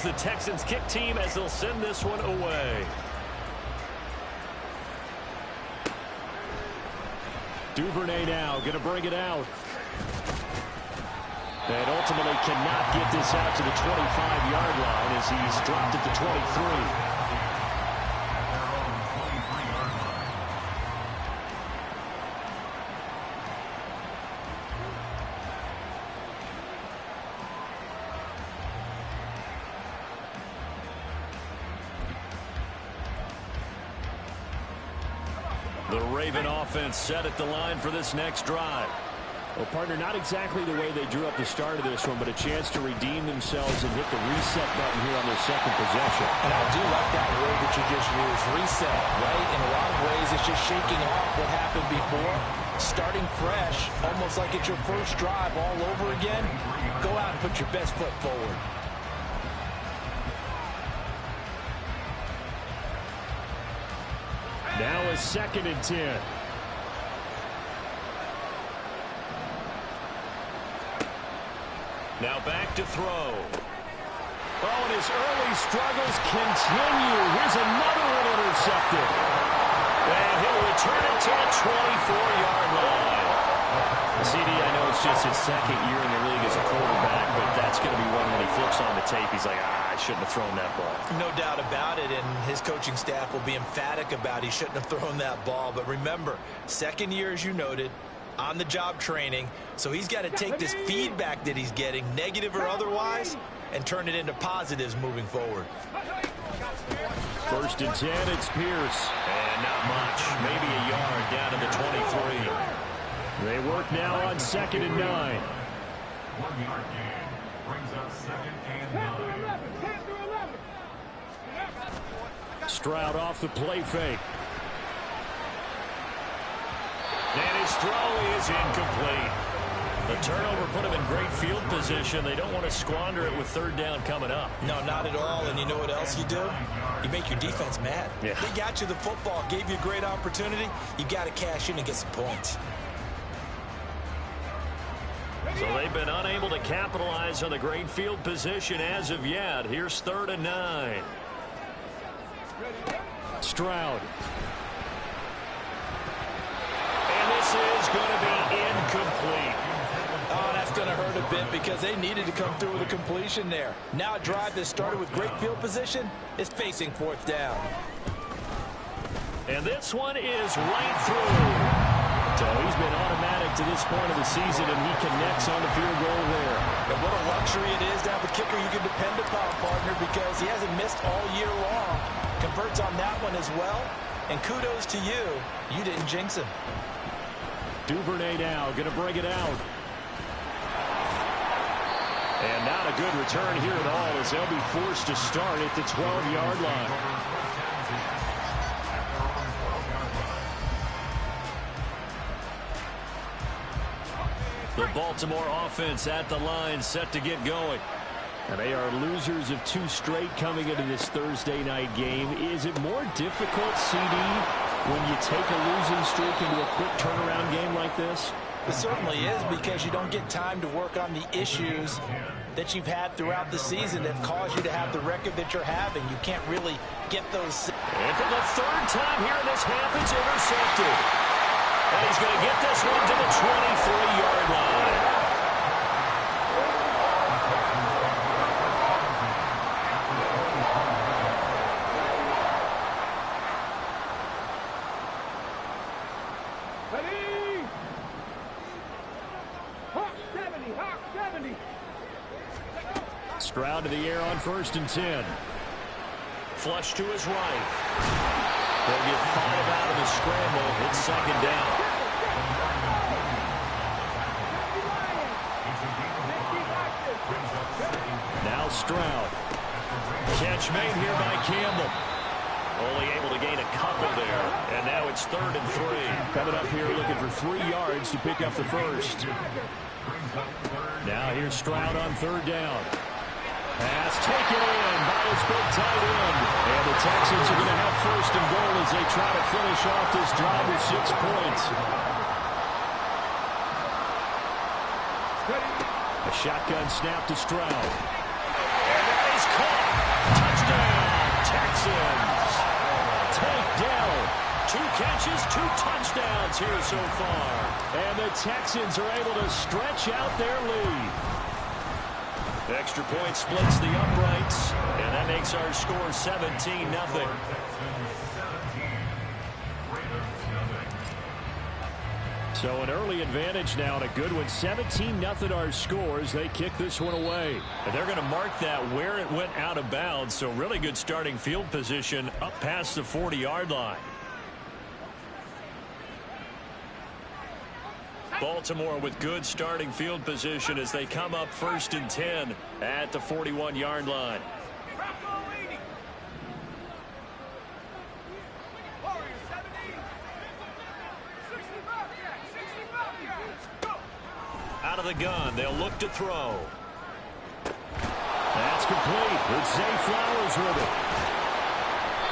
the Texans kick team as they'll send this one away. Duvernay now going to bring it out. And ultimately cannot get this out to the 25-yard line as he's dropped at the 23. The Raven offense set at the line for this next drive. Well, partner, not exactly the way they drew up the start of this one, but a chance to redeem themselves and hit the reset button here on their second possession. And I do like that word that you just used, reset, right? In a lot of ways, it's just shaking off what happened before, starting fresh, almost like it's your first drive all over again. Go out and put your best foot forward. Now a 2nd and 10. Now back to throw. Oh, and his early struggles continue. Here's another one intercepted. And he'll return it to the 24-yard line. CD, I know it's just his second year in the league as a quarterback, but that's going to be one when he flips on the tape. He's like, I shouldn't have thrown that ball. No doubt about it, and his coaching staff will be emphatic about he shouldn't have thrown that ball. But remember, second year, as you noted, on-the-job training, so he's got to take this feedback that he's getting, negative or otherwise, and turn it into positives moving forward. 1st and 10, it's Pierce. And not much, maybe a yard down to the 23. They work now on 2nd and 9. 1-yard gain brings up 2nd and 9. Stroud off the play fake. And his throw is incomplete. The turnover put him in great field position. They don't want to squander it with 3rd down coming up. No, not at all. And you know what else you do? You make your defense mad. Yeah. They got you the football, gave you a great opportunity. You got to cash in and get some points. So they've been unable to capitalize on the great field position as of yet. Here's 3rd and 9. Stroud. And this is going to be incomplete. Oh, that's going to hurt a bit because they needed to come through with a completion there. Now a drive that started with great field position is facing 4th down. And this one is right through. So he's been automatic to this point of the season, and he connects on the field goal there. And what a luxury it is to have a kicker you can depend upon, partner, because he hasn't missed all year long. Converts on that one as well. And kudos to you. You didn't jinx him. Duvernay now going to bring it out. And not a good return here at all as they'll be forced to start at the 12-yard line. The Baltimore offense at the line, set to get going. And they are losers of 2 straight coming into this Thursday night game. Is it more difficult, CD, when you take a losing streak into a quick turnaround game like this? It certainly is, because you don't get time to work on the issues that you've had throughout the season that caused you to have the record that you're having. You can't really get those. And for the 3rd time here in this half, it's intercepted. And he's going to get this one to the 23-yard line. Ready? Hawk 70, Hawk 70. Stroud to the air on 1st and 10. Flush to his right. They'll get 5 out of the scramble. It's 2nd down. Now Stroud. Catch made here by Campbell. Only able to gain a couple there. And now it's 3rd and 3. Coming up here looking for 3 yards to pick up the first. Now here's Stroud on 3rd down. Pass taken in by his big tight end. And the Texans are going to have 1st and goal as they try to finish off this drive with 6 points. A shotgun snap to Stroud. And that is caught. yards here so far. And the Texans are able to stretch out their lead. Extra point splits the uprights, and that makes our score 17-0. So an early advantage now, and a good one. 17-0 our scores. They kick this one away. And they're going to mark that where it went out of bounds. So really good starting field position up past the 40-yard line. Baltimore with good starting field position as they come up 1st and 10 at the 41-yard line. Out of the gun, they'll look to throw. That's complete. It's Zay Flowers with it.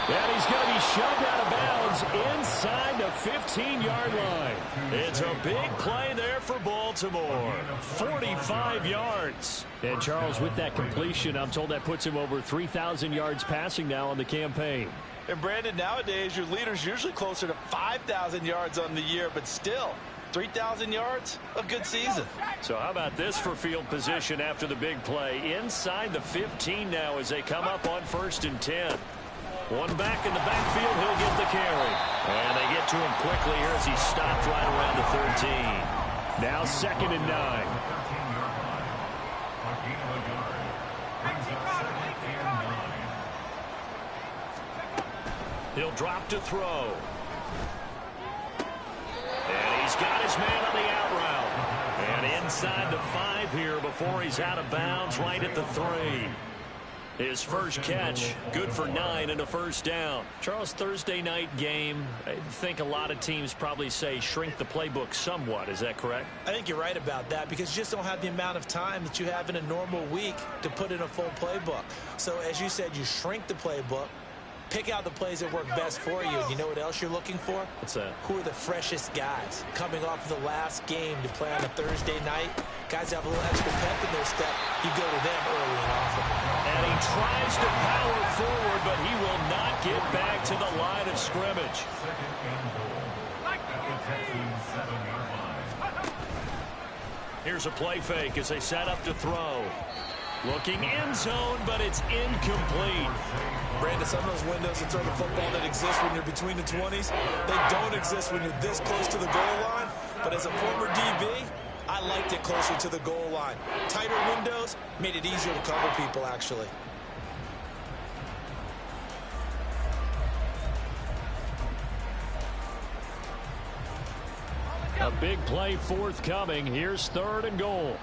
And he's going to be shoved out of bounds inside the 15-yard line. It's a big play there for Baltimore. 45 yards. And Charles, with that completion, I'm told that puts him over 3,000 yards passing now on the campaign. And Brandon, nowadays your leader's usually closer to 5,000 yards on the year, but still, 3,000 yards, a good season. So how about this for field position after the big play? Inside the 15 now as they come up on 1st and 10. One back in the backfield, he'll get the carry. And they get to him quickly here as he stopped right around the 13. Now 2nd and 9. He'll drop to throw. And he's got his man on the out route. And inside the 5 here before he's out of bounds right at the 3. His first catch, good for 9 and a first down. Charles, Thursday night game, I think a lot of teams probably say shrink the playbook somewhat. Is that correct? I think you're right about that because you just don't have the amount of time that you have in a normal week to put in a full playbook. So as you said, you shrink the playbook, pick out the plays that work best for you. And you know what else you're looking for? What's that? Who are the freshest guys coming off of the last game to play on a Thursday night? Guys have a little extra pep in their step. You go to them early and often. And he tries to power forward, but he will not get back to the line of scrimmage. Here's a play fake as they set up to throw. Looking end zone, but it's incomplete. Brandon, some of those windows to throw the football that exist when you're between the 20s, they don't exist when you're this close to the goal line. But as a former DB, I liked it closer to the goal line. Tighter windows made it easier to cover people, actually. A big play forthcoming. Here's 3rd and goal.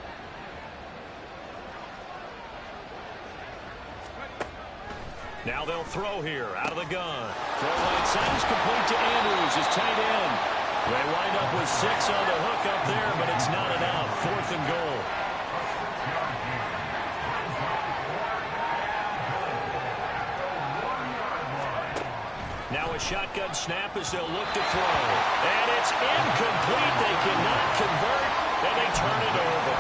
Now they'll throw here out of the gun. Throw right side is complete to Andrews, his tight end. They wind up with 6 on the hook up there, but it's not enough. 4th and goal. Now a shotgun snap as they'll look to throw. And it's incomplete. They cannot convert, and they turn it over.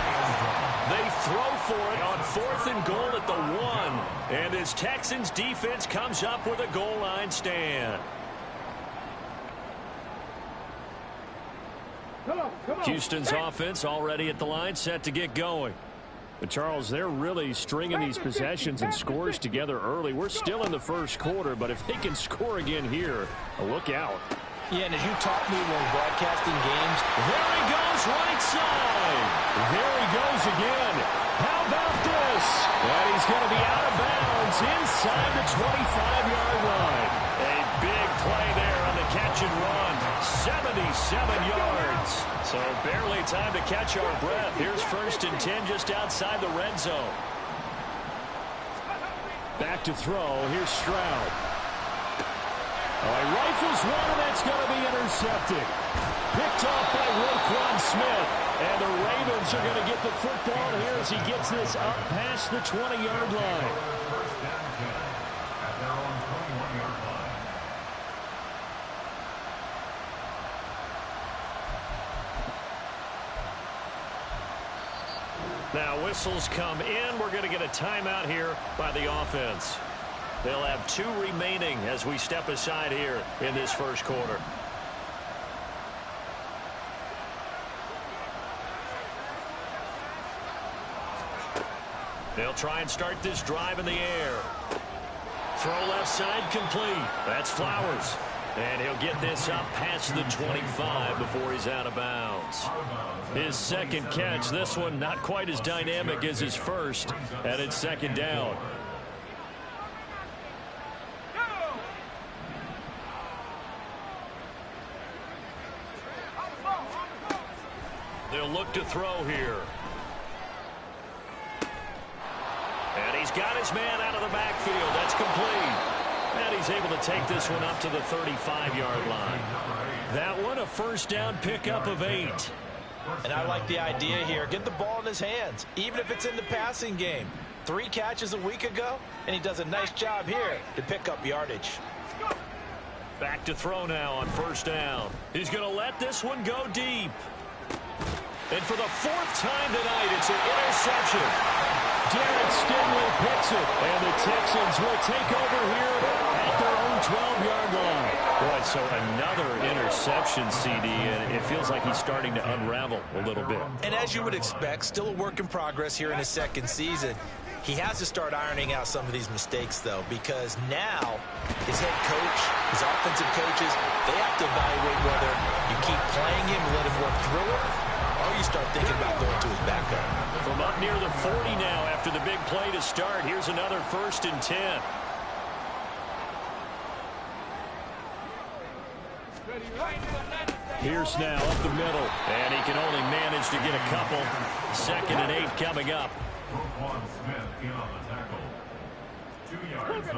They throw for it on 4th and goal at the 1. And this Texans defense comes up with a goal line stand. Houston's offense already at the line, set to get going. But Charles, they're really stringing these possessions and scores together early. We're still in the first quarter, but if they can score again here, look out. Yeah, and as you taught me when broadcasting games, there he goes right side. There he goes again. How about this? And he's going to be out of bounds inside the 25-yard line. A big play there on the catch and run. 77 yards. So barely time to catch our breath. Here's 1st and 10 just outside the red zone. Back to throw. Here's Stroud. He rifles one, and that's going to be intercepted. Picked off by Roquan Smith. And the Ravens are going to get the football here as he gets this up past the 20-yard line. Now whistles come in. We're going to get a timeout here by the offense. They'll have 2 remaining as we step aside here in this first quarter. They'll try and start this drive in the air. Throw left side complete. That's Flowers. And he'll get this up past the 25 before he's out of bounds. His second catch, this one not quite as dynamic as his first, and it's second down. They'll look to throw here. And he's got his man out of the backfield. That's complete. And he's able to take this one up to the 35-yard line. That one a first down pickup of 8. And I like the idea here. Get the ball in his hands, even if it's in the passing game. 3 catches a week ago, and he does a nice job here to pick up yardage. Back to throw now on first down. He's going to let this one go deep. And for the 4th time tonight, it's an interception. Darren Stingley picks it, and the Texans will take over here at their own 12-yard line. Boy, so another interception, CD, and it feels like he's starting to unravel a little bit. And as you would expect, still a work in progress here in his second season. He has to start ironing out some of these mistakes, though, because now his head coach, his offensive coaches, they have to evaluate whether you keep playing him and let him work through it, or you start thinking about going to his backup. From up near the 40 now after the big play to start, here's another 1st and 10. Pierce now up the middle, and he can only manage to get a couple. 2nd and 8 coming up.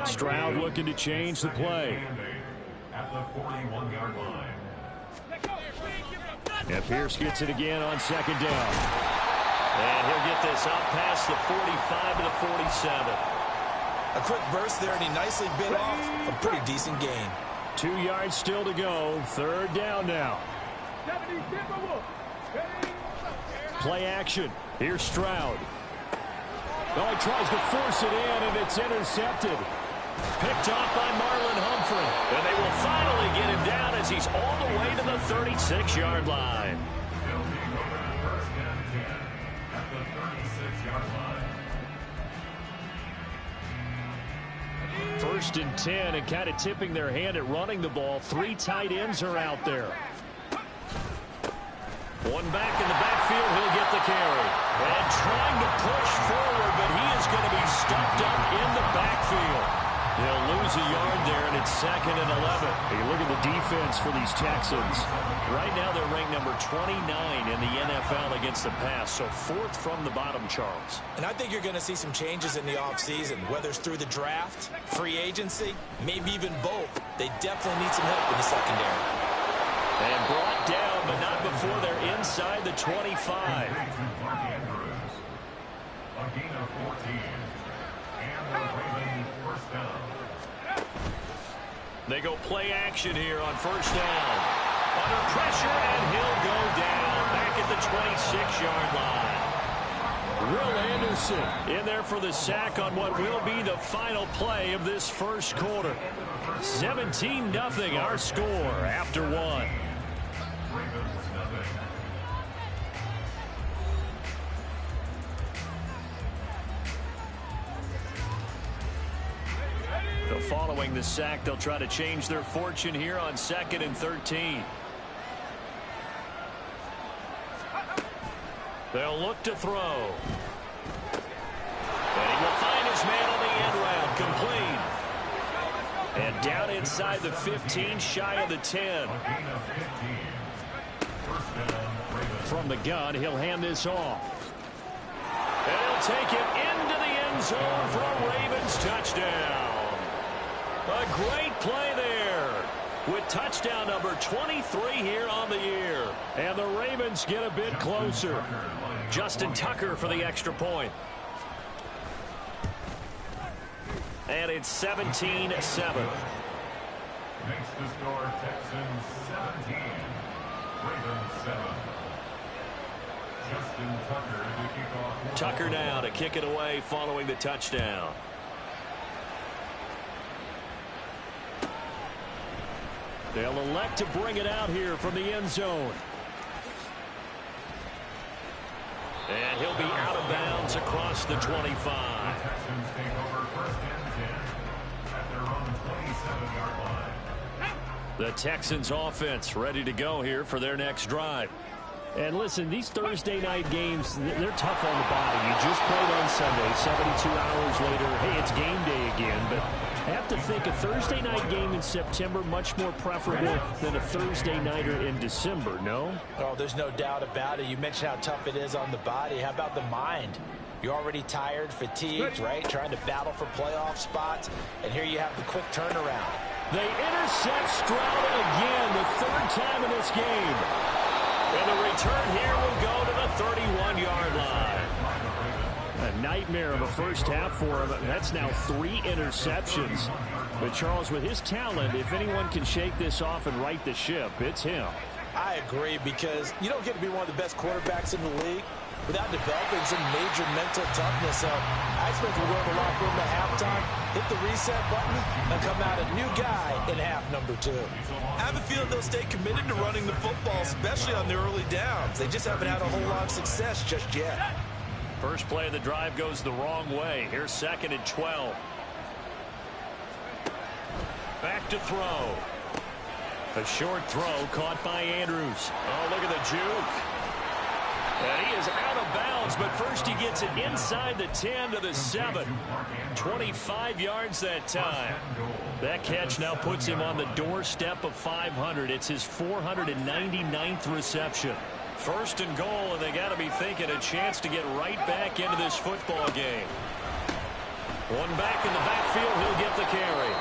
Stroud looking to change the play. At the 41-yard line. And Pierce gets it again on 2nd down. And he'll get this up past the 45 to the 47. A quick burst there, and he nicely bit off a pretty decent gain. 2 yards still to go. 3rd down now. Play action. Here's Stroud. Oh, he tries to force it in, and it's intercepted. Picked off by Marlon Humphrey. And they will finally get him down as he's all the way to the 36-yard line. At the 36-yard line. 1st and 10, and kind of tipping their hand at running the ball. 3 tight ends are out there. One back in the backfield, he'll get the carry. And trying to push forward, but he is going to be stuffed up in the backfield. They'll lose a yard there, and it's 2nd and 11. Hey, look at the defense for these Texans. Right now, they're ranked number 29 in the NFL against the pass, so 4th from the bottom, Charles. And I think you're going to see some changes in the offseason, whether it's through the draft, free agency, maybe even both. They definitely need some help in the secondary. And brought down, but not before they're inside the 25. A gain of 14. And the Ravens first down. They go play action here on first down. Under pressure, and he'll go down back at the 26-yard line. Will Anderson in there for the sack on what will be the final play of this first quarter. 17-0 our score after 1. So following the sack, they'll try to change their fortune here on 2nd and 13. They'll look to throw. And he will find his man on the end round, complete. And down inside the 15, shy of the 10. From the gun, he'll hand this off. And he'll take it into the end zone for a Ravens touchdown. A great play there with touchdown number 23 here on the year. And the Ravens get a bit closer. Justin Tucker for the extra point. And it's 17-7. Makes the score Texans 17. Ravens 7. Justin Tucker to kick off. Tucker now to kick it away following the touchdown. They'll elect to bring it out here from the end zone. And he'll be out of bounds across the 25. The Texans take over first and 10 at their own 27-yard line. The Texans offense ready to go here for their next drive. And listen, these Thursday night games, they're tough on the body. You just played on Sunday, 72 hours later, hey, it's game day again. But I have to think a Thursday night game in September much more preferable than a Thursday nighter in December, no? Oh, there's no doubt about it. You mentioned how tough it is on the body. How about the mind? You're already tired, fatigued, right? Trying to battle for playoff spots. And here you have the quick turnaround. They intercept Stroud again, the third time in this game. And the return here will go to the 31-yard line. A nightmare of a first half for him. That's now 3 interceptions. But Charles, with his talent, if anyone can shake this off and right the ship, it's him. I agree, because you don't get to be one of the best quarterbacks in the league without developing some major mental toughness. So I expect we'll go to the locker room at halftime, hit the reset button, and come out a new guy in half number 2. I have a feeling they'll stay committed to running the football, especially on the early downs. They just haven't had a whole lot of success just yet. First play of the drive goes the wrong way. Here's 2nd and 12. Back to throw. A short throw caught by Andrews. Oh, look at the juke. And he is out of bounds, but first he gets it inside the 10 to the 7. 25 yards that time. That catch now puts him on the doorstep of 500. It's his 499th reception. First and goal, and they got to be thinking a chance to get right back into this football game. One back in the backfield, he'll get the carry.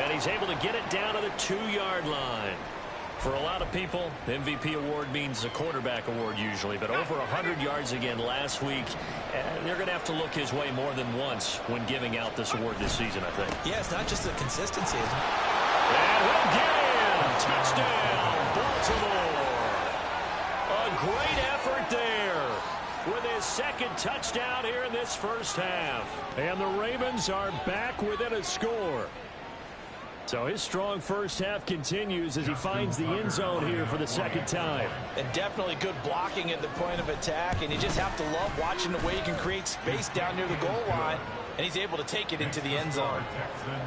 And he's able to get it down to the 2-yard line. For a lot of people, MVP award means a quarterback award usually, but over 100 yards again last week. They're going to have to look his way more than once when giving out this award this season, I think. Yeah, it's not just the consistency. And he'll get in. Touchdown, Baltimore. A great effort there with his 2nd touchdown here in this first half. And the Ravens are back within a score. So his strong first half continues as he finds the end zone here for the 2nd time. And definitely good blocking at the point of attack. And you just have to love watching the way he can create space down near the goal line. And he's able to take it into the end zone.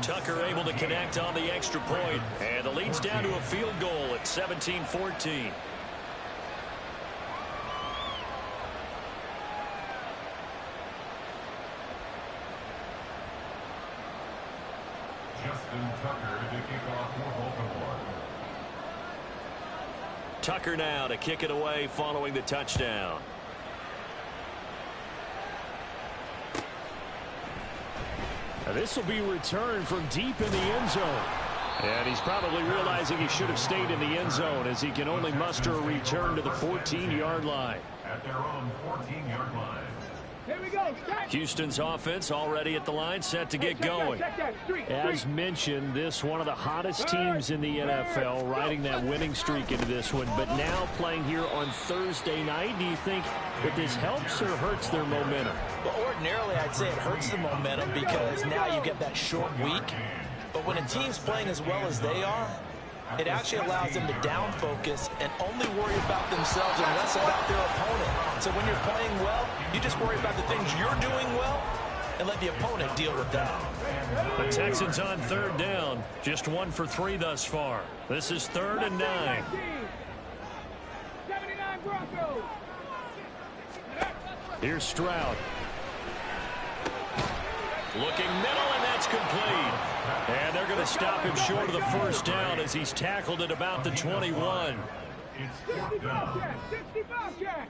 Tucker able to connect on the extra point. And the lead's down to a field goal at 17-14. Tucker now to kick it away following the touchdown. Now this will be returned from deep in the end zone. And he's probably realizing he should have stayed in the end zone as he can only muster a return to the 14-yard line. At their own 14-yard line. Here we go. Houston's offense already at the line, set to get going. As mentioned, this one of the hottest teams in the NFL, riding that winning streak into this one, but now playing here on Thursday night. Do you think that this helps or hurts their momentum? Well, ordinarily, I'd say it hurts the momentum because now you get that short week. But when a team's playing as well as they are, it actually allows them to down focus and only worry about themselves and less about their opponent. So when you're playing well, you just worry about the things you're doing well and let the opponent deal with that. The Texans on 3rd down. Just 1 for 3 thus far. This is 3rd and 9. 79 Broncos. Here's Stroud. Looking middle, and that's complete. And they're going to stop him short of the first down as he's tackled at about the 21. It's 4th down. 65 Jack.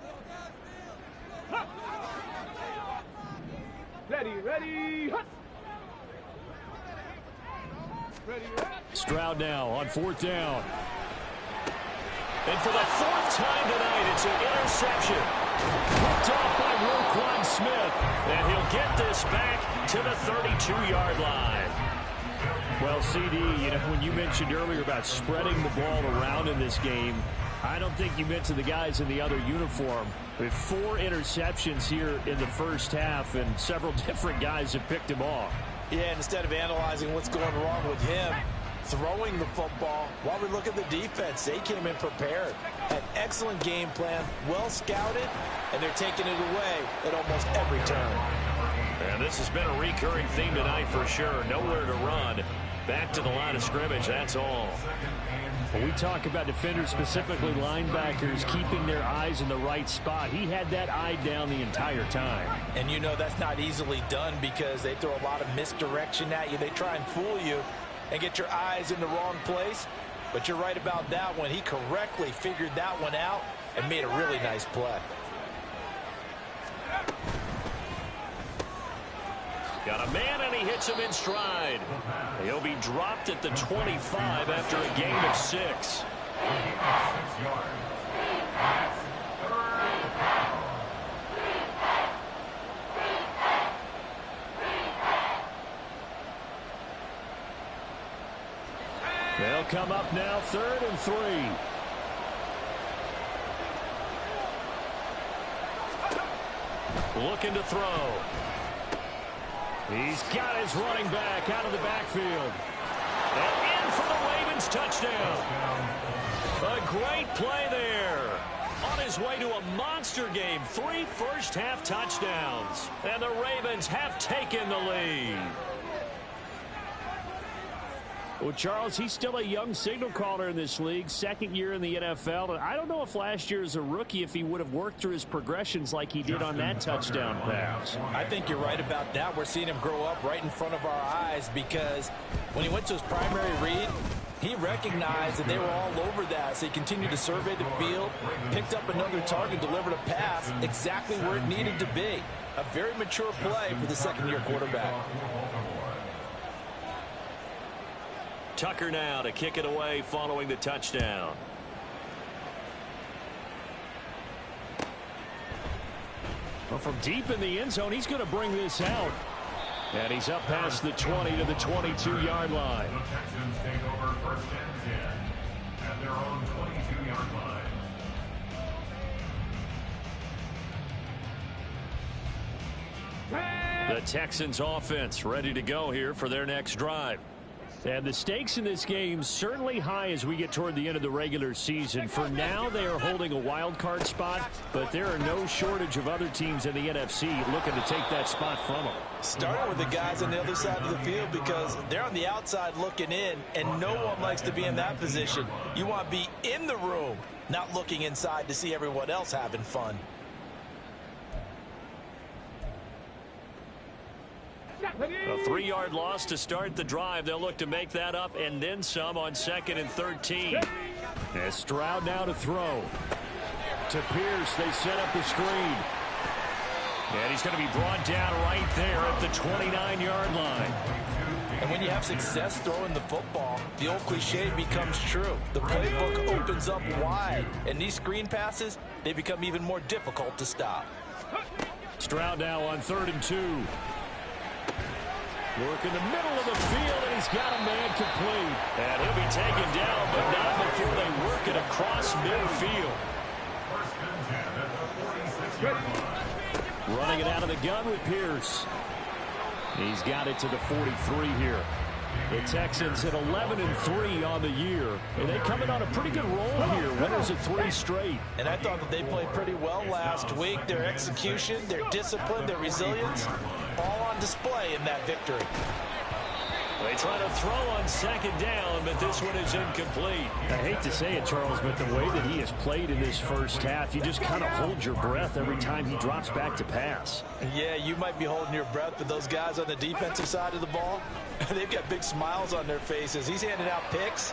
Ready. Ready, ready. Stroud now on 4th down. And for the 4th time tonight, it's an interception. Picked off by Roquan Smith. And he'll get this back to the 32-yard line. Well, CD, you know, when you mentioned earlier about spreading the ball around in this game, I don't think you mentioned the guys in the other uniform. With 4 interceptions here in the first half, and several different guys have picked him off. Yeah, and instead of analyzing what's going wrong with him throwing the football, while we look at the defense, they came in prepared. An excellent game plan, well scouted, and they're taking it away at almost every turn. And this has been a recurring theme tonight for sure. Nowhere to run. Back to the line of scrimmage, that's all. When we talk about defenders, specifically linebackers, keeping their eyes in the right spot, he had that eye down the entire time. And you know that's not easily done because they throw a lot of misdirection at you. They try and fool you and get your eyes in the wrong place. But you're right about that one. He correctly figured that one out and made a really nice play. Got a man, and he hits him in stride. He'll be dropped at the 25 after a gain of 6. 6 yards. That's third down. They'll come up now, 3rd and 3. Looking to throw. He's got his running back out of the backfield. And in for the Ravens touchdown. A great play there. On his way to a monster game. 3 first-half touchdowns. And the Ravens have taken the lead. Well, Charles, he's still a young signal caller in this league, 2nd year in the NFL. And I don't know if last year as a rookie if he would have worked through his progressions like he did on that touchdown pass. I think you're right about that. We're seeing him grow up right in front of our eyes because when he went to his primary read, he recognized that they were all over that. So he continued to survey the field, picked up another target, delivered a pass exactly where it needed to be. A very mature play for the 2nd-year quarterback. Tucker now to kick it away following the touchdown. Well, from deep in the end zone, he's going to bring this out. And he's up past the 20 to the 22-yard line. The Texans take over 1st and 10 at their own 22-yard line. The Texans offense ready to go here for their next drive. And the stakes in this game certainly high as we get toward the end of the regular season. For now, they are holding a wild card spot, but there are no shortage of other teams in the NFC looking to take that spot from them. Starting with the guys on the other side of the field because they're on the outside looking in, and no one likes to be in that position. You want to be in the room, not looking inside to see everyone else having fun. A 3-yard loss to start the drive. They'll look to make that up and then some on 2nd and 13. As Stroud now to throw. To Pierce, they set up the screen. And he's going to be brought down right there at the 29-yard line. And when you have success throwing the football, the old cliche becomes true. The playbook opens up wide, and these screen passes, they become even more difficult to stop. Stroud now on 3rd and 2. Work in the middle of the field, and he's got a man complete. And he'll be taken down, but not before they work it across midfield. 1st and 10 at the 46-yard line. Running it out of the gun with Pierce. He's got it to the 43 here. The Texans at 11-3 on the year. And they come in on a pretty good roll here. Winners of 3 straight. And I thought that they played pretty well last week. Their execution, their discipline, their resilience, all on display in that victory. They try to throw on 2nd down, but this one is incomplete. I hate to say it, Charles, but the way that he has played in this first half, you just kind of hold your breath every time he drops back to pass. Yeah, you might be holding your breath, but those guys on the defensive side of the ball, they've got big smiles on their faces. He's handing out picks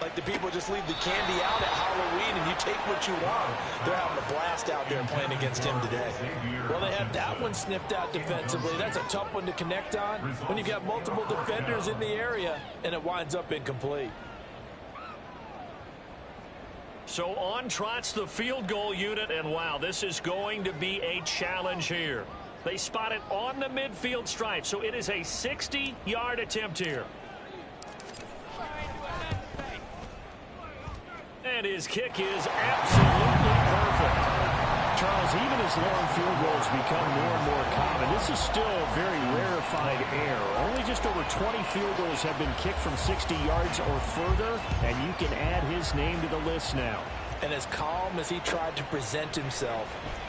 like the people just leave the candy out at Halloween and you take what you want. They're having a blast out there playing against him today. Well, they had that one snipped out defensively. That's a tough one to connect on when you've got multiple defenders in the area and it winds up incomplete. So on trots the field goal unit, and wow, this is going to be a challenge here. They spot it on the midfield stripe, so it is a 60-yard attempt here. And his kick is absolutely perfect. Charles, even as long field goals become more and more common, this is still a very rarefied air. Only just over 20 field goals have been kicked from 60 yards or further, and you can add his name to the list now. and as calm as he tried to present himself.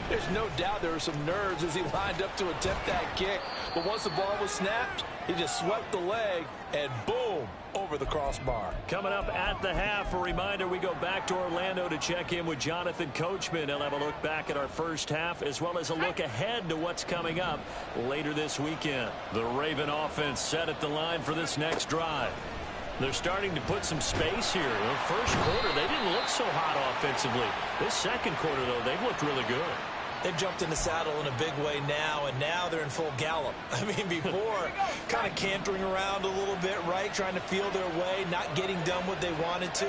There's no doubt there were some nerves as he lined up to attempt that kick. But once the ball was snapped, he just swept the leg and boom, over the crossbar. Coming up at the half, a reminder, we go back to Orlando to check in with Jonathan Coachman. He'll have a look back at our first half as well as a look ahead to what's coming up later this weekend. The Raven offense set at the line for this next drive. They're starting to put some space here. The first quarter, they didn't look so hot offensively. This second quarter, though, they've looked really good. They've jumped in the saddle in a big way now, and now they're in full gallop. I mean, before, kind of cantering around a little bit, right, trying to feel their way, not getting done what they wanted to.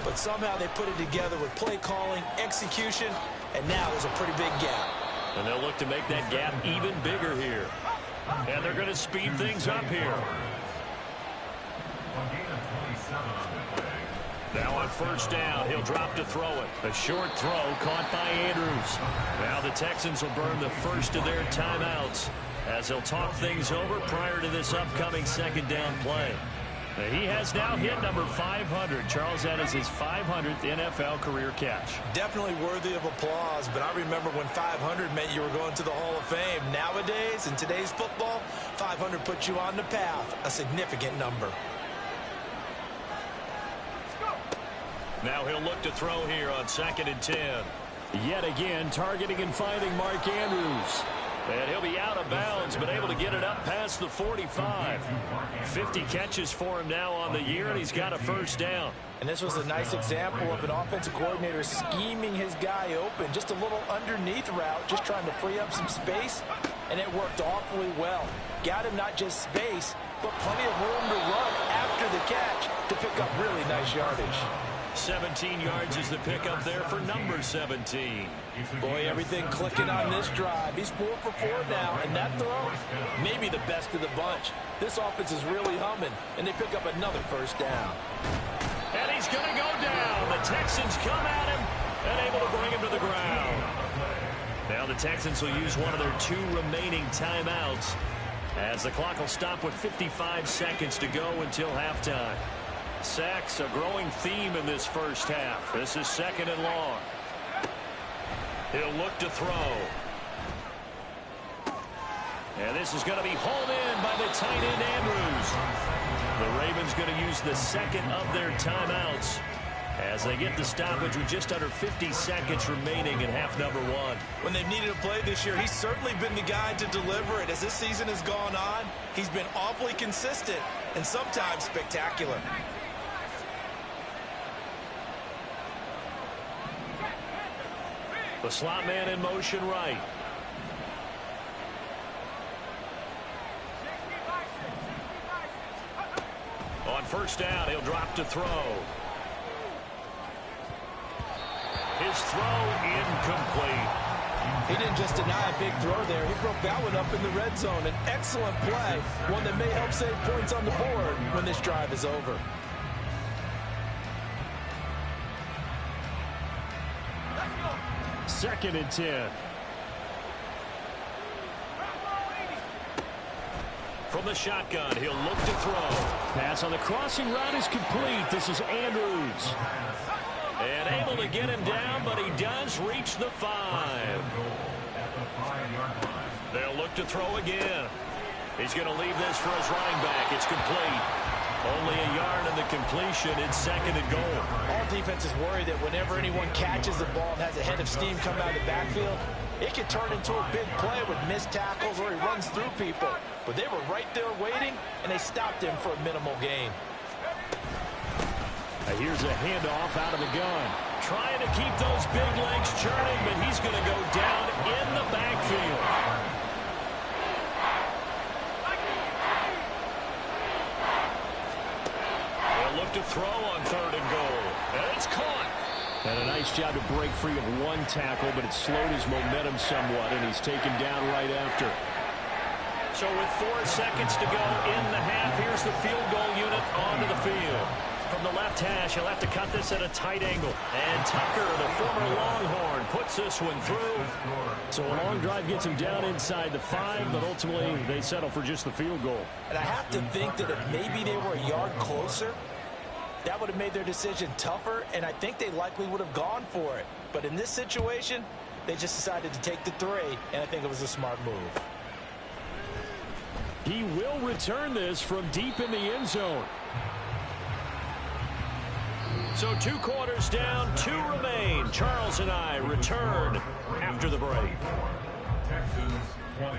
But somehow they put it together with play calling, execution, and now there's a pretty big gap. And they'll look to make that gap even bigger here. And they're going to speed things up here. Now on first down, he'll drop to throw it. A short throw caught by Andrews. Now the Texans will burn the first of their timeouts as they'll talk things over prior to this upcoming second down play. He has now hit number 500. Charles, that is his 500th NFL career catch. Definitely worthy of applause, but I remember when 500 meant you were going to the Hall of Fame. Nowadays, in today's football, 500 puts you on the path, a significant number. Now he'll look to throw here on 2nd and 10. Yet again, targeting and finding Mark Andrews. And he'll be out of bounds, but able to get it up past the 45. 50 catches for him now on the year, and he's got a first down. And this was a nice example of an offensive coordinator scheming his guy open. Just a little underneath route, just trying to free up some space, and it worked awfully well. Got him not just space, but plenty of room to run after the catch to pick up really nice yardage. 17 yards is the pickup there for number 17. Boy, everything clicking on this drive. He's 4 for 4 now, and that throw, maybe the best of the bunch. This offense is really humming, and they pick up another first down. And he's going to go down. The Texans come at him and able to bring him to the ground. Now the Texans will use one of their 2 remaining timeouts as the clock will stop with 55 seconds to go until halftime. Sacks, a growing theme in this first half. This is 2nd and long. He'll look to throw. And this is going to be hauled in by the tight end Andrews. The Ravens going to use the second of their timeouts as they get the stoppage with just under 50 seconds remaining in half number 1. When they've needed a play this year, he's certainly been the guy to deliver it. As this season has gone on, he's been awfully consistent and sometimes spectacular. The slot man in motion right. On first down, he'll drop to throw. His throw incomplete. He didn't just deny a big throw there. He broke that one up in the red zone. An excellent play, one that may help save points on the board when this drive is over. Second and 10. From the shotgun, he'll look to throw. Pass on the crossing route is complete. This is Andrews. And able to get him down, but he does reach the 5. They'll look to throw again. He's going to leave this for his running back. It's complete. Only a yard in the completion. It's 2nd and goal. All defenses worry that whenever anyone catches the ball and has a head of steam coming out of the backfield, it can turn into a big play with missed tackles or he runs through people. But they were right there waiting, and they stopped him for a minimal gain. Here's a handoff out of the gun. Trying to keep those big legs churning, but he's going to go down in the backfield. They'll look to throw on 3rd and goal. And it's caught. And a nice job to break free of one tackle, but it slowed his momentum somewhat, and he's taken down right after. So with 4 seconds to go in the half, here's the field goal unit onto the field. From the left hash, he'll have to cut this at a tight angle. And Tucker, the former Longhorn, puts this one through. So a long drive gets him down inside the 5, but ultimately they settle for just the field goal. And I have to think that if maybe they were a yard closer, that would have made their decision tougher, and I think they likely would have gone for it. But in this situation, they just decided to take the 3, and I think it was a smart move. He will return this from deep in the end zone. So 2 quarters down, 2 remain. Charles and I return after the break. Texans 20.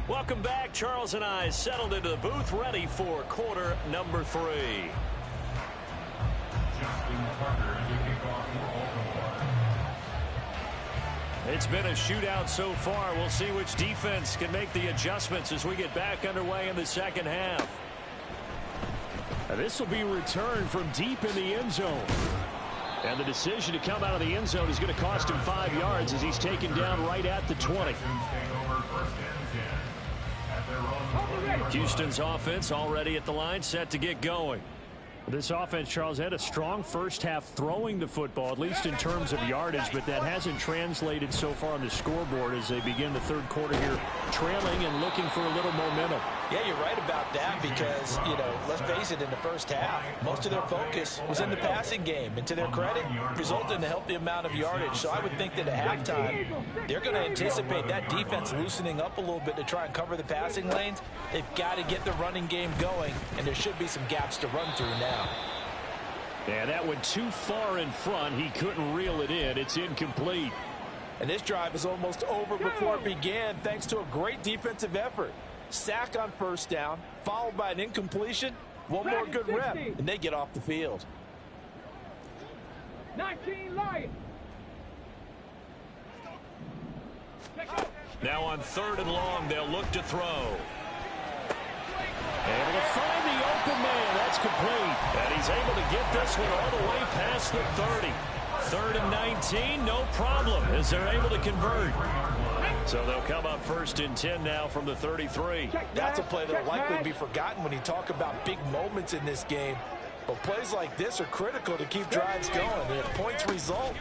Welcome back. Charles and I settled into the booth, ready for quarter number 3. It's been a shootout so far. We'll see which defense can make the adjustments as we get back underway in the second half. This will be returned from deep in the end zone. And the decision to come out of the end zone is going to cost him 5 yards as he's taken down right at the 20. Houston's offense already at the line, set to get going. This offense, Charles, had a strong first half throwing the football, at least in terms of yardage, but that hasn't translated so far on the scoreboard as they begin the third quarter here, trailing and looking for a little momentum. Yeah, you're right about that because, let's face it, in the first half, most of their focus was in the passing game. And to their credit, resulted in a healthy amount of yardage. So I would think that at halftime, they're going to anticipate that defense loosening up a little bit to try and cover the passing lanes. They've got to get the running game going, and there should be some gaps to run through now. Yeah, that went too far in front. He couldn't reel it in. It's incomplete. And this drive is almost over before it began thanks to a great defensive effort. Sack on first down, followed by an incompletion. One more good rep, and they get off the field. 19 Lions. Now on 3rd and long, they'll look to throw. Able to find the open man. That's complete. And he's able to get this one all the way past the 30. 3rd and 19, no problem, as they're able to convert. So they'll come up 1st and 10 now from the 33. That's a play that will likely be forgotten when you talk about big moments in this game. But plays like this are critical to keep drives going. And if points result,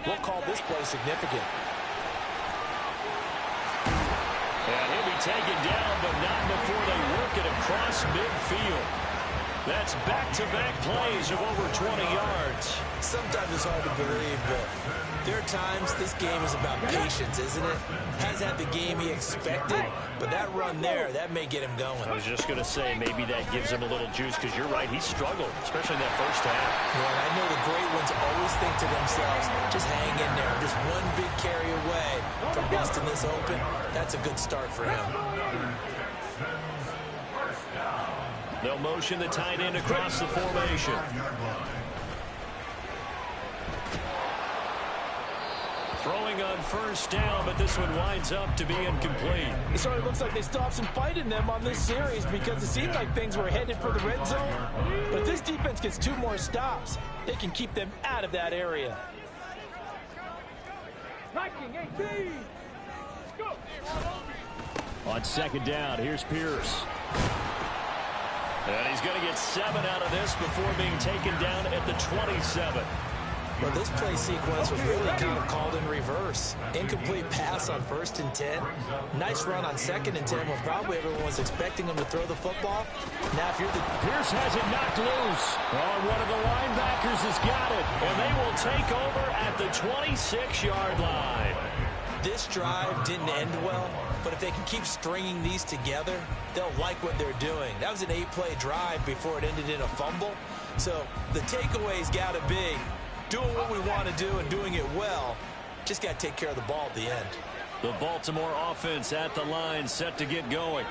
we'll call this play significant. And he'll be taken down, but not before they work it across midfield. That's back-to-back plays of over 20 yards. Sometimes it's hard to believe, but there are times this game is about patience, isn't it? Hasn't had the game he expected, but that run there, that may get him going. I was just going to say, maybe that gives him a little juice, because you're right, he struggled, especially in that first half. Yeah, and I know the great ones always think to themselves, just hang in there, just one big carry away from busting this open. That's a good start for him. They'll motion the tight end across the formation. Throwing on first down, but this one winds up to be incomplete. It sort of looks like they still have some fight in them on this series because it seemed like things were headed for the red zone. But if this defense gets 2 more stops, they can keep them out of that area. On 2nd down, here's Pierce. And he's going to get 7 out of this before being taken down at the 27. Well, this play sequence was really kind of called in reverse. Incomplete pass on 1st and 10. Nice run on 2nd and 10 when probably everyone was expecting him to throw the football. Now, if you're the... Pierce has it knocked loose. Oh, one of the linebackers has got it. And they will take over at the 26-yard line. This drive didn't end well, but if they can keep stringing these together, they'll like what they're doing. That was an 8-play drive before it ended in a fumble. So the takeaway's got to be doing what we want to do and doing it well. Just got to take care of the ball at the end. The Baltimore offense at the line, set to get going.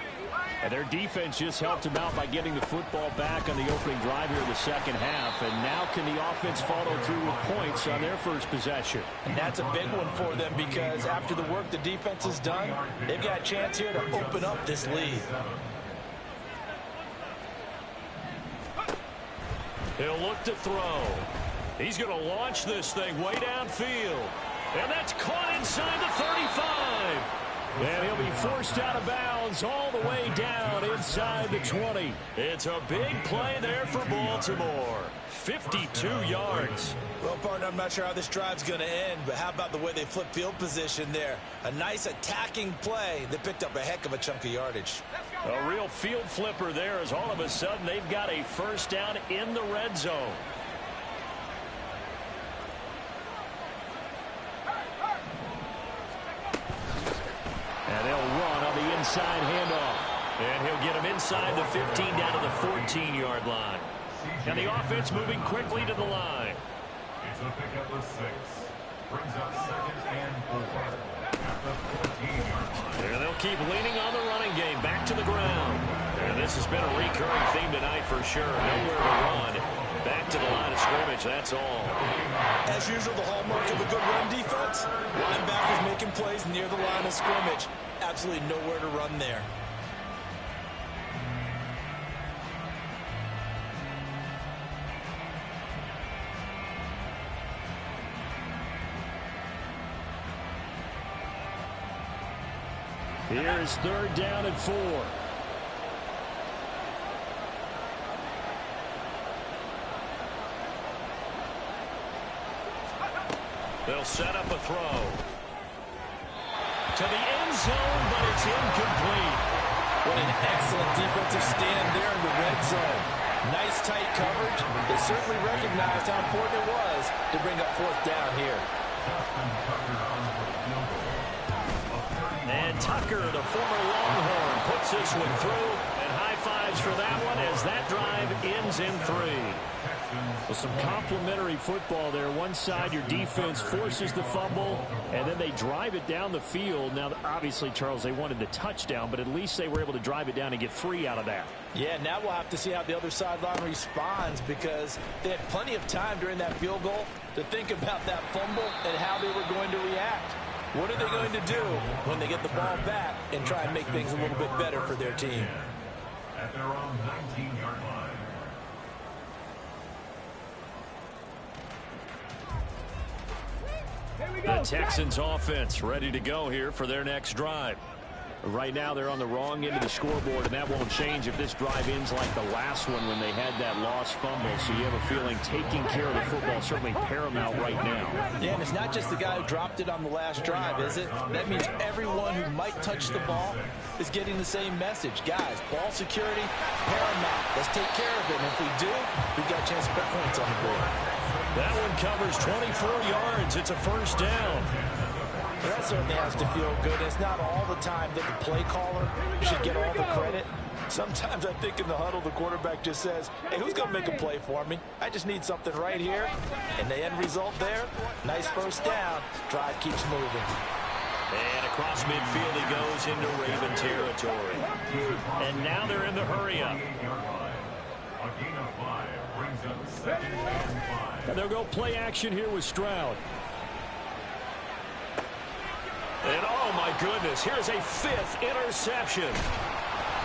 And their defense just helped them out by getting the football back on the opening drive here in the second half. And now can the offense follow through with points on their first possession? And that's a big one for them because after the work the defense has done, they've got a chance here to open up this lead. He'll look to throw. He's going to launch this thing way downfield. And that's caught inside the 35. And he'll be forced out of bounds all the way down inside the 20. It's a big play there for Baltimore. 52 yards. Well, partner, I'm not sure how this drive's going to end, but how about the way they flip field position there? A nice attacking play that picked up a heck of a chunk of yardage. A real field flipper there as all of a sudden they've got a first down in the red zone. And they'll run on the inside handoff. And he'll get him inside the 15 down to the 14-yard line. And the offense moving quickly to the line. It's a pickup of 6. Brings up 2nd and 4 at the 14-yard line. And they'll keep leaning on the running game back to the ground. And this has been a recurring theme tonight for sure. Nowhere to run. Back to the line of scrimmage, that's all. As usual, the hallmark of a good run defense, linebackers making plays near the line of scrimmage. Absolutely nowhere to run there. Here's 3rd down and 4. They'll set up a throw. To the end zone, but it's incomplete. What an excellent defensive stand there in the red zone. Nice tight coverage. They certainly recognized how important it was to bring up 4th down here. And Tucker, the former Longhorn, puts this one through. And high fives for that one as that drive ends in 3. Well, some complimentary football there. One side, your defense forces the fumble, and then they drive it down the field. Now, obviously, Charles, they wanted the touchdown, but at least they were able to drive it down and get 3 out of that. Yeah, now we'll have to see how the other sideline responds because they had plenty of time during that field goal to think about that fumble and how they were going to react. What are they going to do when they get the ball back and try and make things a little bit better for their team? At their own 19-yard line. The Texans offense ready to go here for their next drive. Right now they're on the wrong end of the scoreboard, and that won't change if this drive ends like the last one when they had that lost fumble. So you have a feeling taking care of the football is certainly paramount right now. Yeah, and it's not just the guy who dropped it on the last drive, is it? That means everyone who might touch the ball is getting the same message. Guys, ball security, paramount. Let's take care of it. And if we do, we've got a chance to put points on the board. That one covers 24 yards. It's a first down. That certainly has to feel good. It's not all the time that the play caller should get all the credit. Sometimes I think in the huddle, the quarterback just says, hey, who's going to make a play for me? I just need something right here. And the end result there, nice first down. Drive keeps moving. And across midfield he goes into Raven territory. And now they're in the hurry-up. And they'll go play action here with Stroud. And oh my goodness, here's a 5th interception.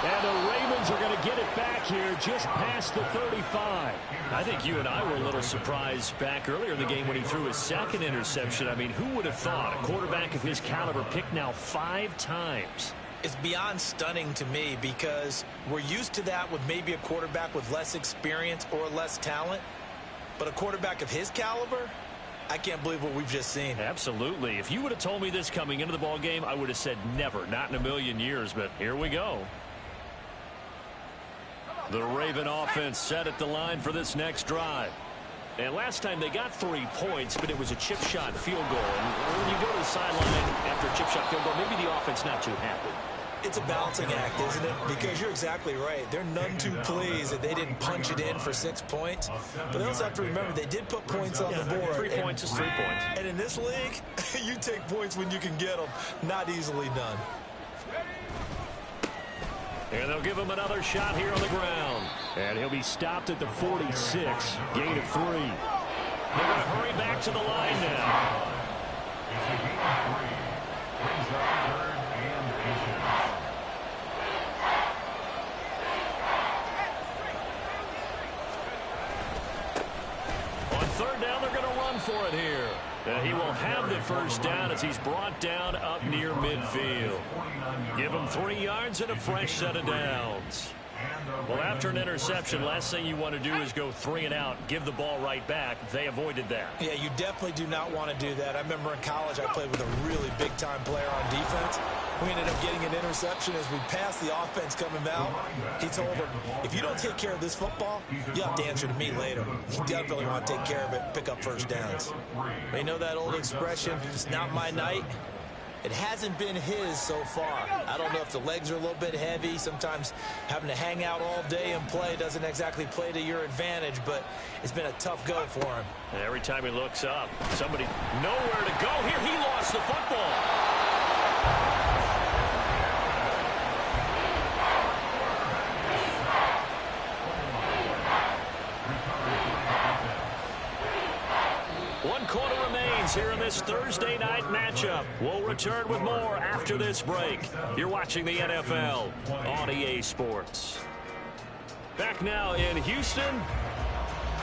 And the Ravens are going to get it back here just past the 35. I think you and I were a little surprised back earlier in the game when he threw his 2nd interception. I mean, who would have thought a quarterback of his caliber picked now 5 times? It's beyond stunning to me because we're used to that with maybe a quarterback with less experience or less talent. But a quarterback of his caliber, I can't believe what we've just seen. Absolutely. If you would have told me this coming into the ball game, I would have said never, not in a million years. But here we go. The Raven offense set at the line for this next drive. And last time they got 3 points, but it was a chip shot field goal. And when you go to the sideline after a chip shot field goal, maybe the offense not too happy. It's a balancing act, isn't it? Because you're exactly right. They're none too pleased that they didn't punch it in for 6 points. But they also have to remember they did put points on the board. 3 points is 3 points. And in this league, you take points when you can get them. Not easily done. And they'll give him another shot here on the ground. And he'll be stopped at the 46. Gain of 3. They're going to hurry back to the line now. It's a gain of 3. Brings up 3rd and 8. On 3rd down, they're going to run for it here. He will have the first down as he's brought down up near midfield. Give him 3 yards and a fresh set of downs. Well, after an interception, last thing you want to do is go 3 and out, give the ball right back. They avoided that. Yeah, you definitely do not want to do that. I remember in college I played with a really big-time player on defense. We ended up getting an interception as we passed the offense coming out. He told him, if you don't take care of this football, you'll have to answer to me later. You definitely want to take care of it, pick up first downs. They know that old expression, it's not my night. It hasn't been his so far. I don't know if the legs are a little bit heavy. Sometimes having to hang out all day and play doesn't exactly play to your advantage, but it's been a tough go for him. And every time he looks up, somebody nowhere to go. Here, he lost the football. Here in this Thursday night matchup. We'll return with more after this break. You're watching the NFL on EA Sports. Back now in Houston,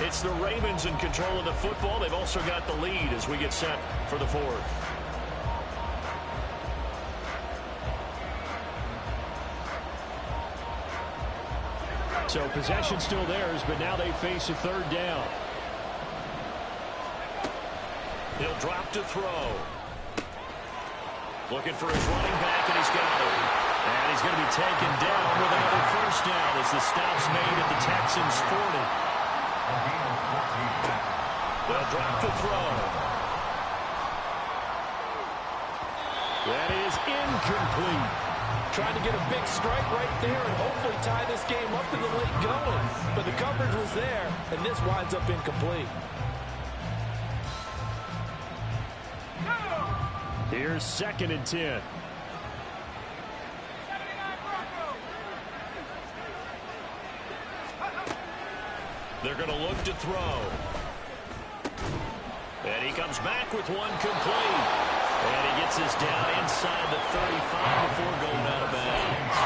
it's the Ravens in control of the football. They've also got the lead as we get set for the fourth. So possession still theirs, but now they face a third down. He'll drop to throw. Looking for his running back, and he's got it. And he's going to be taken down with another first down as the stop's made at the Texans' 40. They'll drop to throw. That is incomplete. Trying to get a big strike right there and hopefully tie this game up in the late going. But the coverage was there, and this winds up incomplete. Here's 2nd and 10. They're going to look to throw. And he comes back with one complete. And he gets us down inside the 35 before going out of bounds.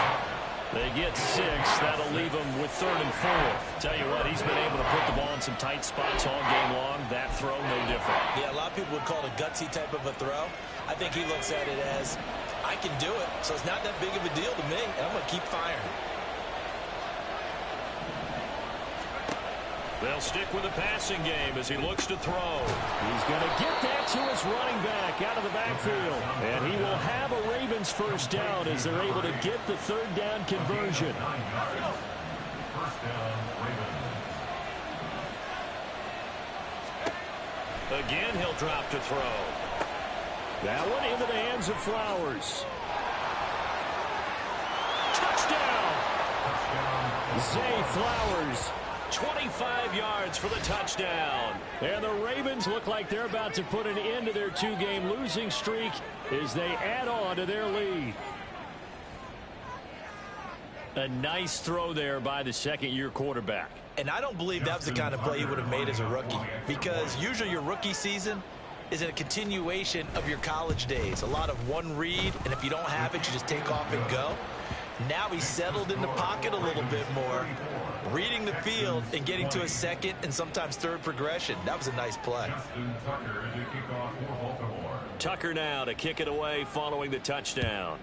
They get 6. That'll leave him with 3rd and 4. Tell you what, he's been able to put the ball in some tight spots all game long. That throw, no different. Yeah, a lot of people would call it a gutsy type of a throw. I think he looks at it as, I can do it, so it's not that big of a deal to me, and I'm going to keep firing. They'll stick with the passing game as he looks to throw. He's going to get that to his running back out of the backfield. And he will have a Ravens first down as they're able to get the third down conversion. First down, Ravens. Again, he'll drop to throw. That one into the hands of Flowers. Touchdown! Zay Flowers. 25 yards for the touchdown. And the Ravens look like they're about to put an end to their 2-game losing streak as they add on to their lead. A nice throw there by the second-year quarterback. And I don't believe that was the kind of play he would have made as a rookie, because usually your rookie season is a continuation of your college days. A lot of one read, and if you don't have it, you just take off and go. Now he's settled in the pocket a little bit more, reading the field and getting to a second and sometimes third progression. That was a nice play. Tucker now to kick it away following the touchdown.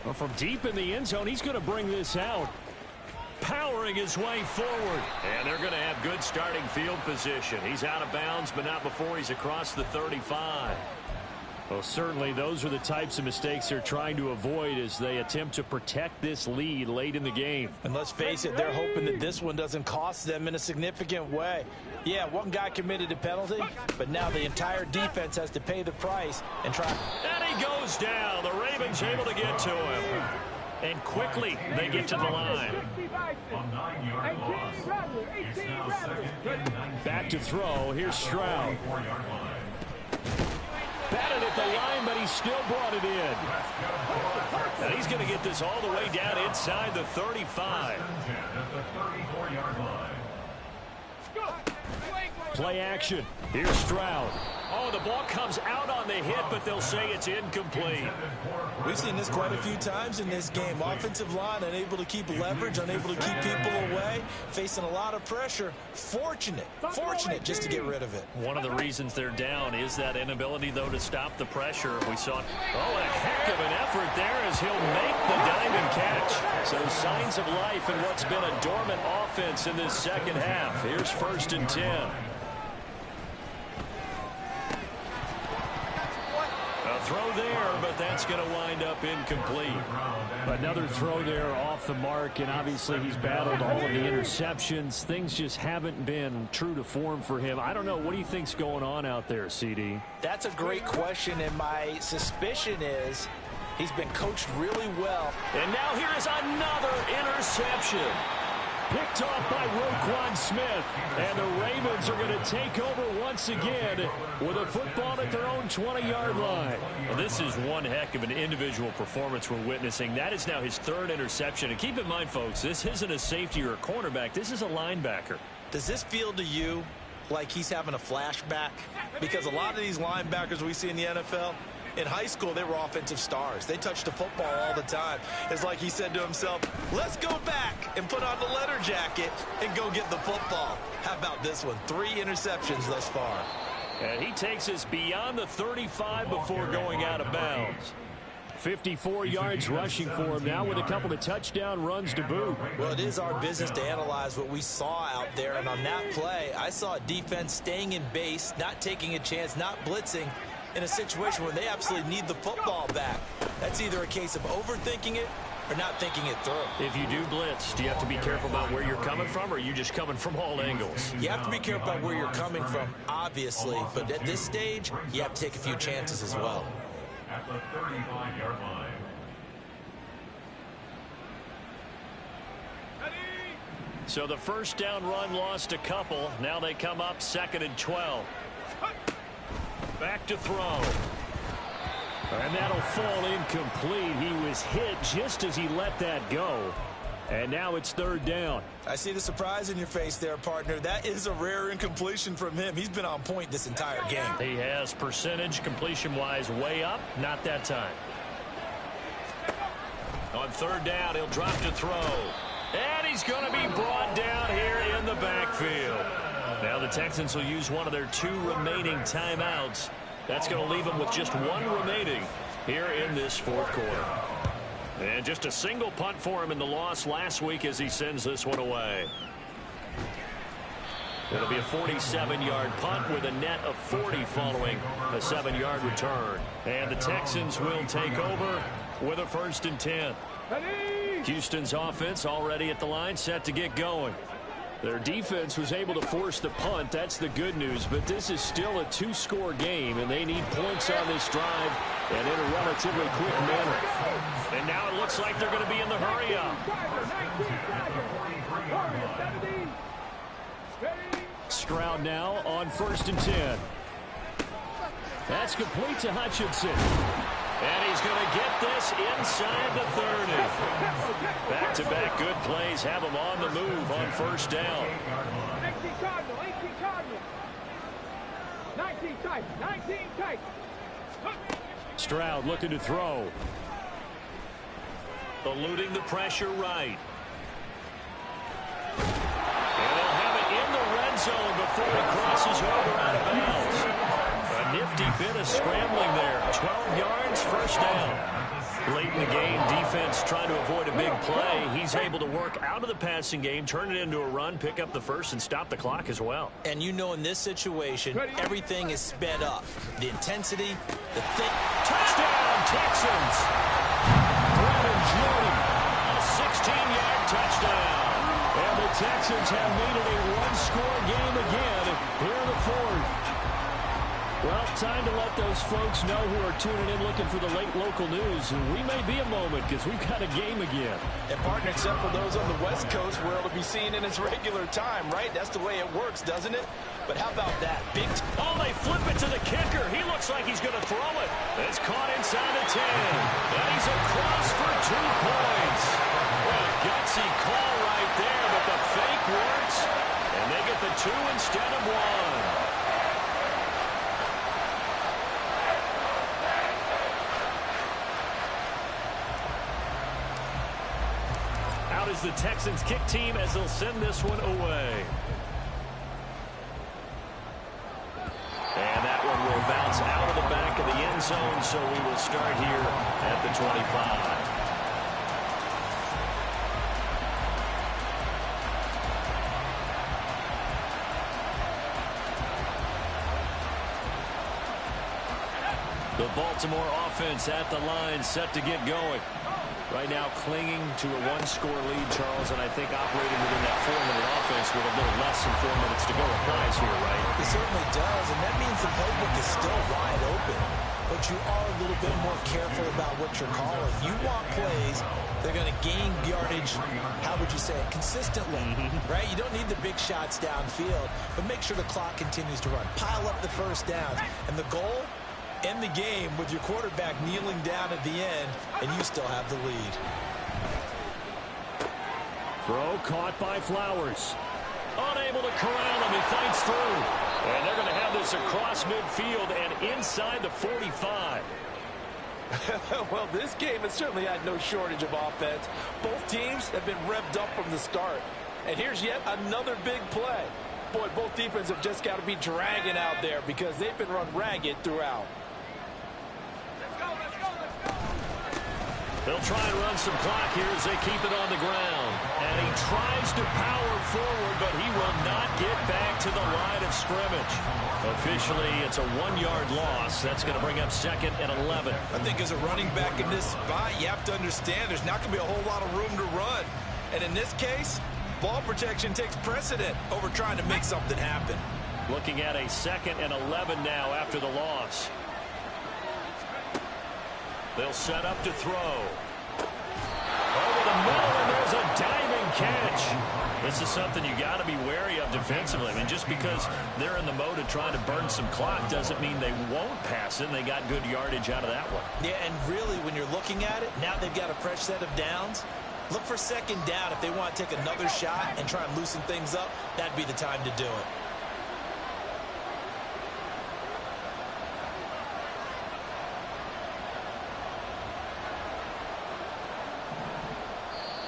Well, from deep in the end zone, he's going to bring this out. Powering his way forward. And they're going to have good starting field position. He's out of bounds, but not before he's across the 35. Well, certainly those are the types of mistakes they're trying to avoid as they attempt to protect this lead late in the game. And let's face it, they're hoping that this one doesn't cost them in a significant way. Yeah, one guy committed a penalty, but now the entire defense has to pay the price and try. And he goes down. The Ravens able to get to him. And quickly they get to the line. Back to throw. Here's Stroud. Batted at the line, but he still brought it in. And he's going to get this all the way down inside the 35. Play action. Here's Stroud. Oh, the ball comes out on the hit, but they'll say it's incomplete. We've seen this quite a few times in this game. Offensive line unable to keep leverage, unable to keep people away, facing a lot of pressure. Fortunate just to get rid of it. One of the reasons they're down is that inability, though, to stop the pressure. We saw, a heck of an effort there as he'll make the diamond catch. So signs of life in what's been a dormant offense in this second half. Here's 1st and 10. A throw there, but that's going to wind up incomplete. Another throw there off the mark, and obviously he's battled all of the interceptions. Things just haven't been true to form for him. I don't know. What do you think's going on out there, CD? That's a great question, and my suspicion is he's been coached really well. And now here is another interception. Picked off by Roquan Smith. And the Ravens are going to take over once again with a football at their own 20-yard line. Well, this is one heck of an individual performance we're witnessing. That is now his 3rd interception. And keep in mind, folks, this isn't a safety or a cornerback. This is a linebacker. Does this feel to you like he's having a flashback? Because a lot of these linebackers we see in the NFL, in high school, they were offensive stars. They touched the football all the time. It's like he said to himself, let's go back and put on the letter jacket and go get the football. How about this one? 3 interceptions thus far. And he takes us beyond the 35 before going out of bounds. 54 yards rushing for him now with a couple of touchdown runs to boot. Well, it is our business to analyze what we saw out there. And on that play, I saw a defense staying in base, not taking a chance, not blitzing, in a situation where they absolutely need the football back. That's either a case of overthinking it or not thinking it through. If you do blitz, do you have to be careful about where you're coming from, or are you just coming from all angles? You have to be careful about where you're coming from, obviously, but at this stage, you have to take a few chances as well. At the 35-yard line. So the 1st down run lost a couple. Now they come up 2nd and 12. Back to throw. And that'll fall incomplete. He was hit just as he let that go. And now it's 3rd down. I see the surprise in your face there, partner. That is a rare incompletion from him. He's been on point this entire game. He has percentage completion-wise way up. Not that time. On 3rd down, he'll drop to throw. And he's going to be brought down here in the backfield. Now the Texans will use one of their 2 remaining timeouts. That's going to leave them with just 1 remaining here in this 4th quarter. And just a single punt for him in the loss last week as he sends this one away. It'll be a 47-yard punt with a net of 40 following a 7-yard return. And the Texans will take over with a 1st and 10. Houston's offense already at the line, set to get going. Their defense was able to force the punt. That's the good news. But this is still a 2-score game, and they need points on this drive and in a relatively quick manner. And now it looks like they're going to be in the hurry-up. Stroud now on 1st and 10. That's complete to Hutchinson. And he's going to get this inside the 30. Back-to-back good plays have him on the move on 1st down. 19 Cardinal, 18 Cardinal. 19 tight, 19 tight. Stroud looking to throw. Eluding the pressure right. And they'll have it in the red zone before he crosses over out of bounds. A nifty bit of scrambling there. 12 yards, 1st down. Late in the game, defense trying to avoid a big play. He's able to work out of the passing game, turn it into a run, pick up the 1st, and stop the clock as well. And you know in this situation, everything is sped up. The intensity, the thing. Touchdown, Texans! Brandon Jordan. A 16-yard touchdown. And the Texans have made it a 1-score game again here in the 4th. Well, time to let those folks know who are tuning in looking for the late local news. And we may be a moment because we've got a game again. And partner, except for those on the West Coast where it'll be seen in its regular time, right? That's the way it works, doesn't it? But how about that? Oh, they flip it to the kicker. He looks like he's going to throw it. It's caught inside the 10. And he's across for 2 points. What a gutsy call right there, but the fake works. And they get the 2 instead of 1. is the Texans kick team as they'll send this one away. And that one will bounce out of the back of the end zone, so we will start here at the 25. The Baltimore offense at the line, set to get going. Right now clinging to a one-score lead, Charles, and I think operating within that 4-minute offense with a little less than 4 minutes to go applies here, right? It certainly does, and that means the playbook is still wide open. But you are a little bit more careful about what you're calling. You want plays that are going to gain yardage, how would you say it, consistently, right? You don't need the big shots downfield, but make sure the clock continues to run. Pile up the first downs, and the goal, end the game with your quarterback kneeling down at the end, and you still have the lead. Throw caught by Flowers. Unable to corral him. He fights through. And they're going to have this across midfield and inside the 45. Well, this game has certainly had no shortage of offense. Both teams have been revved up from the start. And here's yet another big play. Boy, both defenses have just got to be dragging out there because they've been run ragged throughout. They'll try and run some clock here as they keep it on the ground. And he tries to power forward, but he will not get back to the line of scrimmage. Officially, it's a 1-yard loss. That's going to bring up 2nd and 11. I think as a running back in this spot, you have to understand there's not going to be a whole lot of room to run. And in this case, ball protection takes precedent over trying to make something happen. Looking at a 2nd and 11 now after the loss. They'll set up to throw. Over the middle, and there's a diving catch. This is something you got to be wary of defensively. I mean, just because they're in the mode of trying to burn some clock doesn't mean they won't pass it. They got good yardage out of that one. Yeah, and really, when you're looking at it, now they've got a fresh set of downs. Look for 2nd down. If they want to take another shot and try and loosen things up, that'd be the time to do it.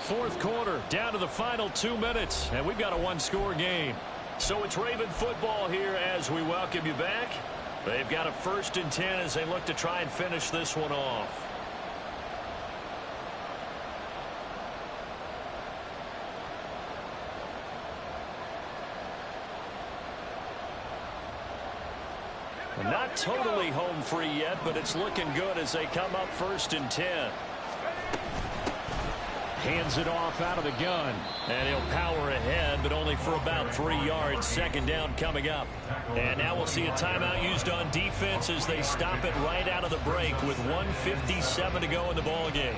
Fourth quarter, down to the final 2 minutes, and we've got a 1-score game. So it's Raven football here as we welcome you back. They've got a 1st and 10 as they look to try and finish this one off. Not totally home free yet, but it's looking good as they come up 1st and 10. Hands it off out of the gun. And he'll power ahead, but only for about 3 yards. 2nd down coming up. And now we'll see a timeout used on defense as they stop it right out of the break with 1:57 to go in the ball game.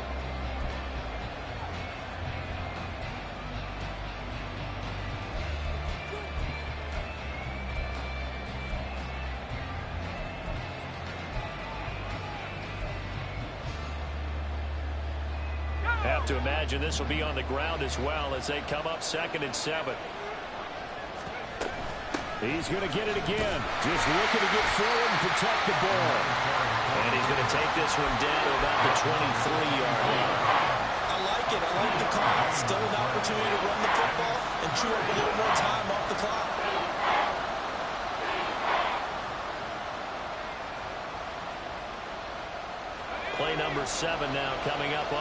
Have to imagine this will be on the ground as well as they come up 2nd and 7. He's going to get it again. Just looking to get forward and protect the ball. And he's going to take this one down to about the 23-yard line. I like it. I like the call. Still an opportunity to run the football and chew up a little more time off the clock. Play number 7 now coming up on